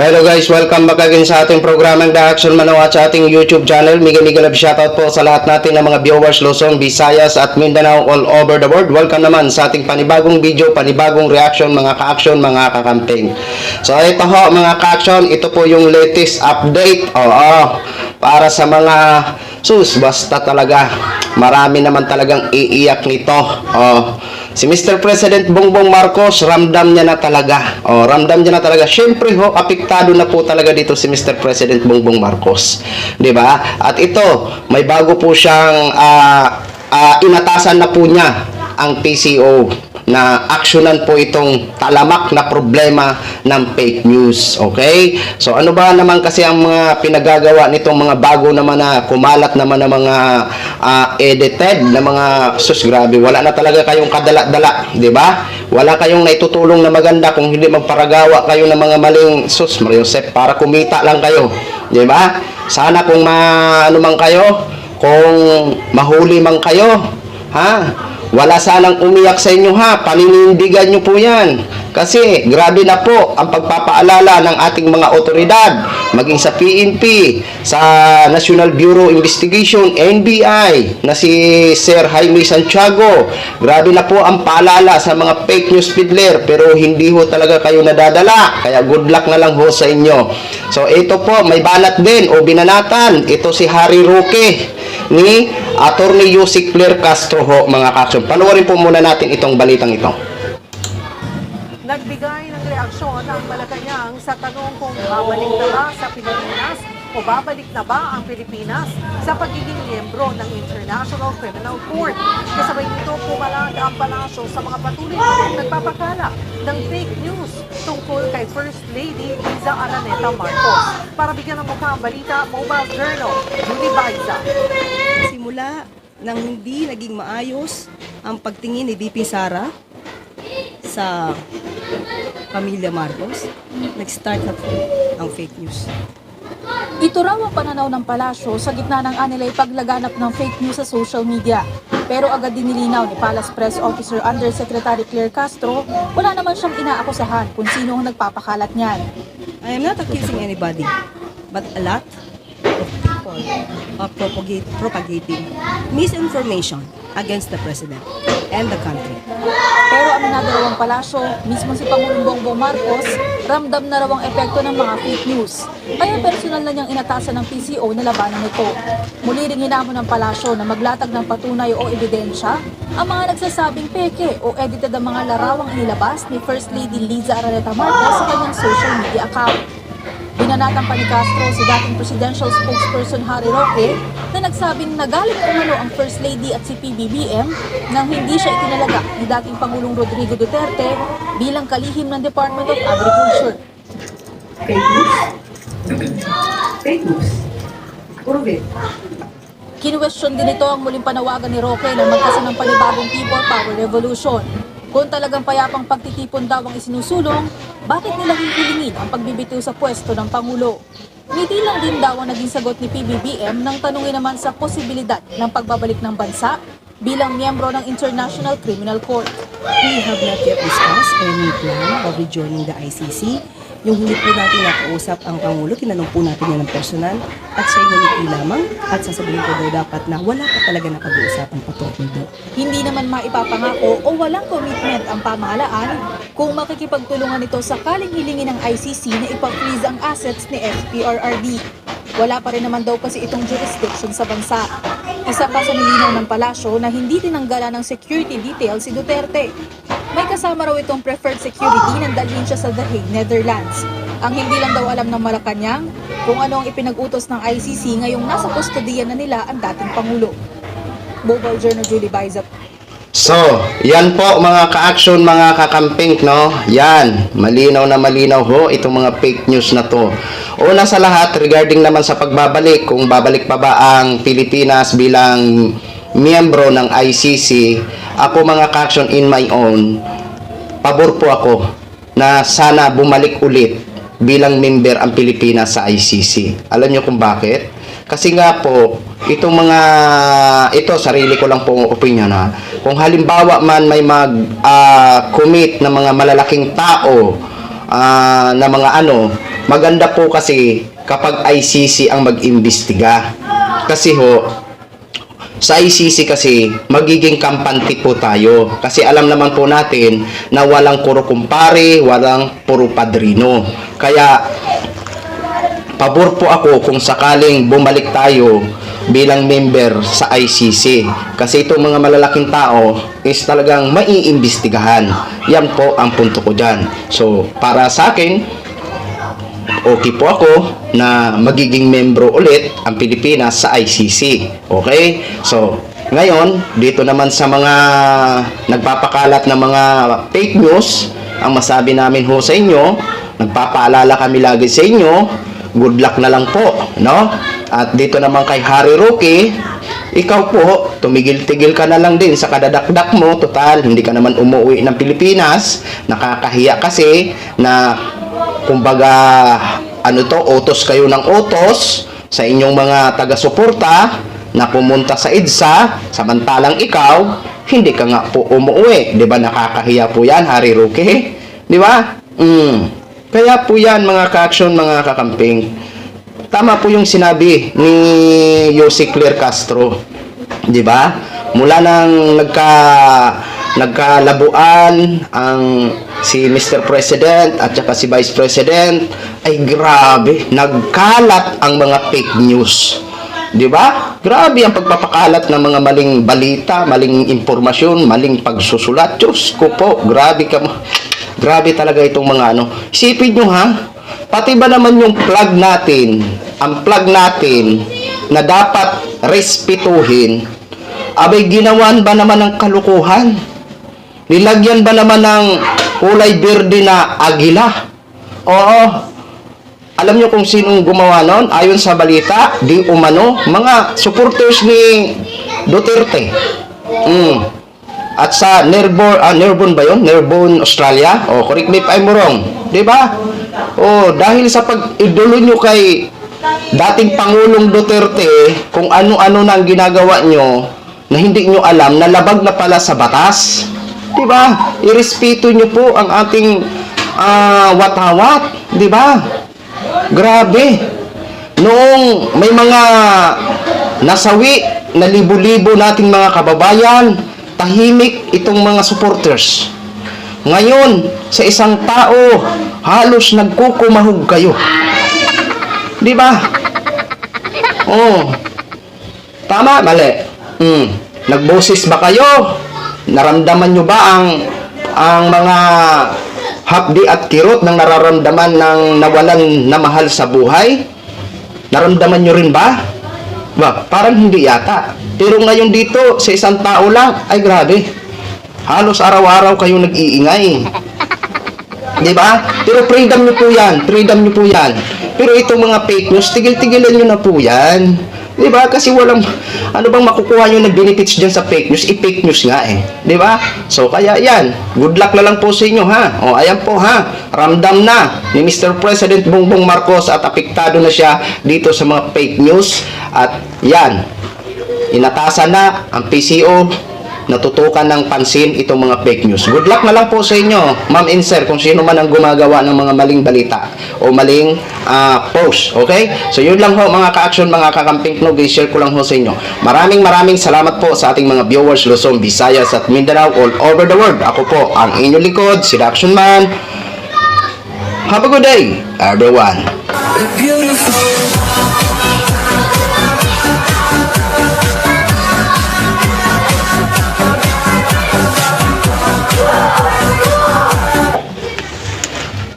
Hello guys, welcome back again sa ating programang The Action Manawa sa ating YouTube channel. Mega love shoutout po sa lahat natin ng mga viewers Luzon, Visayas at Mindanao all over the world. Welcome naman sa ating panibagong video, panibagong reaction mga ka-action, mga ka-camping. So ito ho mga ka-action, ito po yung latest update. Para sa mga basta talaga marami naman talagang iiyak nito. Si Mr. President Bongbong Marcos, ramdam niya na talaga. Ramdam niya na talaga. Syempre ho, apektado na po talaga dito si Mr. President Bongbong Marcos. 'Di ba? At ito, may bago po siyang inatasan na po niya ang PCO na aksyonan po itong talamak na problema ng fake news. Okay? So ano ba naman kasi ang mga pinagagawa nitong mga bago naman na kumalat naman na mga edited na mga grabe, wala na talaga kayong kadala-dala, 'di ba? Wala kayong naitutulong na maganda kung hindi magparagawa kayo ng mga maling Mariosep para kumita lang kayo, 'di ba? Sana kung ano man kayo, kung mahuli man kayo, wala sanang umiyak sa inyo paninindigan nyo po yan. Kasi grabe na po ang pagpapaalala ng ating mga otoridad, maging sa PNP, sa National Bureau Investigation, NBI, na si Sir Jaime Santiago. Grabe na po ang paalala sa mga fake news peddler, pero hindi ho talaga kayo nadadala. Kaya good luck na lang ho sa inyo. So ito po, may banat din o binanatan. Ito si Harry Roque ni Attorney Yusik Claire Castro ho mga ka-action. Panoorin po muna natin itong balitang ito. Nagbigay ng reaksyon ang Malacanang sa tanong kung babalik na ba sa Pilipinas o babalik na ba ang Pilipinas sa pagiging miyembro ng International Criminal Court. Kasabay nito pumalag ang palasyo sa mga patuloy na nagpapakala ng fake news tungkol kay First Lady Liza Araneta Marcos. Para bigyan ng mukha ang balita, Mobile Journal, Julie Baiza. Simula nang hindi naging maayos ang pagtingin ni VP Sara sa pamilya Marcos, nag-start na po ang fake news. Ito raw ang pananaw ng palasyo sa gitna ng anilay paglaganap ng fake news sa social media. Pero agad din nilinaw ni Palace Press Officer Undersecretary Claire Castro, wala naman siyang inaakusahan kung sino ang nagpapakalat niyan. I am not accusing anybody, but a lot of people are propagating misinformation against the President and the country. Pero aminado raw ang palasyo, mismo si Pangulong Bongbong Marcos, ramdam na raw ang epekto ng mga fake news. Kaya personal na niyang inatasan ng PCO na labanan nito. Muli ring hinamon ng palasyo na maglatag ng patunay o ebidensya ang mga nagsasabing peke o edited ang mga larawang inilabas ni First Lady Liza Araneta Marcos sa kanyang social media account. Binanatan pa ni Castro si dating presidential spokesperson Harry Roque na nagsabing nagalit umano ang First Lady at si PBBM nang hindi siya itinalaga ni dating Pangulong Rodrigo Duterte bilang kalihim ng Department of Agriculture. Fake news? Fake news? Puro fake. Kinuwestiyon din ito ang muling panawagan ni Roque na magkasa ng panibagong People Power Revolution. Kung talagang payapang pagtitipon daw ang isinusulong, bakit nila hihilingin ang pagbibitiw sa pwesto ng Pangulo? Ngiti lang din daw ang naging sagot ni PBBM nang tanungin naman sa posibilidad ng pagbabalik ng bansa bilang miyembro ng International Criminal Court. We have not yet discussed any plan of rejoining the ICC. Yung huli po natin nakausap ang Pangulo, tinanong po natin yan ng personal at siya yung lamang at sasabihin ko daw dapat na wala pa talaga na pag-uusapan patungkol doon. Hindi naman maipapangako o walang commitment ang pamahalaan kung makikipagtulungan ito sakaling hilingin ng ICC na ipa-freeze ang assets ni FPRRD. Wala pa rin naman daw kasi itong jurisdiction sa bansa. Isa pa sa nilinaw ng palasyo na hindi tinanggalan ng security details si Duterte. May kasama raw itong preferred security nang dalhin siya sa The Hague, Netherlands. Ang hindi lang daw alam ng Malacanang kung ano ang ipinag-utos ng ICC ngayong nasa kustodiyan na nila ang dating Pangulo. Mobile Journal, Julie Baiza. So, yan po mga ka-action, mga kakamping, no? Yan, malinaw na malinaw ho itong mga fake news na to. Una sa lahat, regarding naman sa pagbabalik, kung babalik pa ba ang Pilipinas bilang miyembro ng ICC, ako mga ka-action in my own, pabor po ako na sana bumalik ulit bilang member ang Pilipinas sa ICC. Alam niyo kung bakit? Kasi nga po, itong mga, ito sarili ko lang pong opinion kung halimbawa man may mag-commit na mga malalaking tao na mga maganda po kasi kapag ICC ang mag-imbestiga. Kasi ho, sa ICC kasi, magiging kampante po tayo. Kasi alam naman po natin na walang puro kumpare, walang puro padrino. Kaya, pabor po ako kung sakaling bumalik tayo bilang member sa ICC. Kasi itong mga malalaking tao is talagang maiimbestigahan. Yan po ang punto ko dyan. So, para sa akin, okay po ako na magiging membro ulit ang Pilipinas sa ICC. Okay? So, ngayon, dito naman sa mga nagpapakalat ng mga fake news, ang masabi namin ho sa inyo, nagpapaalala kami lagi sa inyo, good luck na lang po, no? At dito naman kay Harry Roque, ikaw po, tumigil-tigil ka na lang din sa kadadakdak mo, total, hindi ka naman umuwi ng Pilipinas, nakakahiya kasi na kumbaga, utos kayo ng utos sa inyong mga taga-suporta na pumunta sa EDSA, samantalang ikaw, hindi ka nga po umuwi. Di ba nakakahiya po yan, Harry Roque? Di ba? Kaya po yan, mga ka-action, mga kakamping. Tama po yung sinabi ni Jose Claire Castro. Di ba? Mula nang nagkalabuan ang si Mr. President at saka si Vice President, ay grabe, nagkalat ang mga fake news. 'Di ba? Grabe ang pagpapakalat ng mga maling balita, maling impormasyon, maling pagsusulat. Diyos ko po, grabe talaga itong mga Isipin nyo ha, pati ba naman yung plug natin, ang plug natin na dapat respetuhin, abay ginawan ba naman ng kalukuhan? Nilagyan ba naman ng kulay berde na agila? Oo. Alam nyo kung sinong gumawa nun? Ayon sa balita, di umano, mga supporters ni Duterte. At sa Nerbonne ba yun? Nerbonne, Australia? Oh, correct me if I'm wrong. Diba? Oh, dahil sa pag-idolo nyo kay dating Pangulong Duterte, kung ano-ano na ang ginagawa nyo, na hindi nyo alam, na labag na pala sa batas. Diba? Irespeto nyo po ang ating watawat. Diba? Grabe. Noong may mga nasawi na libo-libo nating mga kababayan, tahimik itong mga supporters. Ngayon, sa isang tao, halos nagkukumahog kayo. Di ba? Oh. Tama, mali. Nagboses ba kayo? Naramdaman nyo ba ang mga hapdi at kirot ng nararamdaman ng nawalan na mahal sa buhay? Naramdaman nyo rin ba? Ba, parang hindi yata. Pero ngayon dito, sa isang tao lang, ay grabe. Halos araw-araw kayo nag-iingay. Diba? Pero freedom nyo po yan. Freedom nyo po yan. Pero itong mga fake news, tigil-tigilan nyo na po yan. Diba? Kasi walang, ano bang makukuha nyo na benefits dyan sa fake news? I-fake news nga eh. Diba? So, kaya yan. Good luck na lang po sa inyo, ha? O, ayan po, ha? Ramdam na ni Mr. President Bongbong Marcos at apektado na siya dito sa mga fake news. At yan, inatasan na ang PCO, natutukan ng pansin itong mga fake news. Good luck na lang po sa inyo, ma'am and sir, kung sino man ang gumagawa ng mga maling balita o maling post. Okay? So yun lang ho mga ka-action, mga kakamping no, i-share ko lang ho sa inyo. Maraming salamat po sa ating mga viewers Luzon, Visayas at Mindanao all over the world. Ako po ang inyong likod, si Action Man. Have a good day, everyone. Beautiful.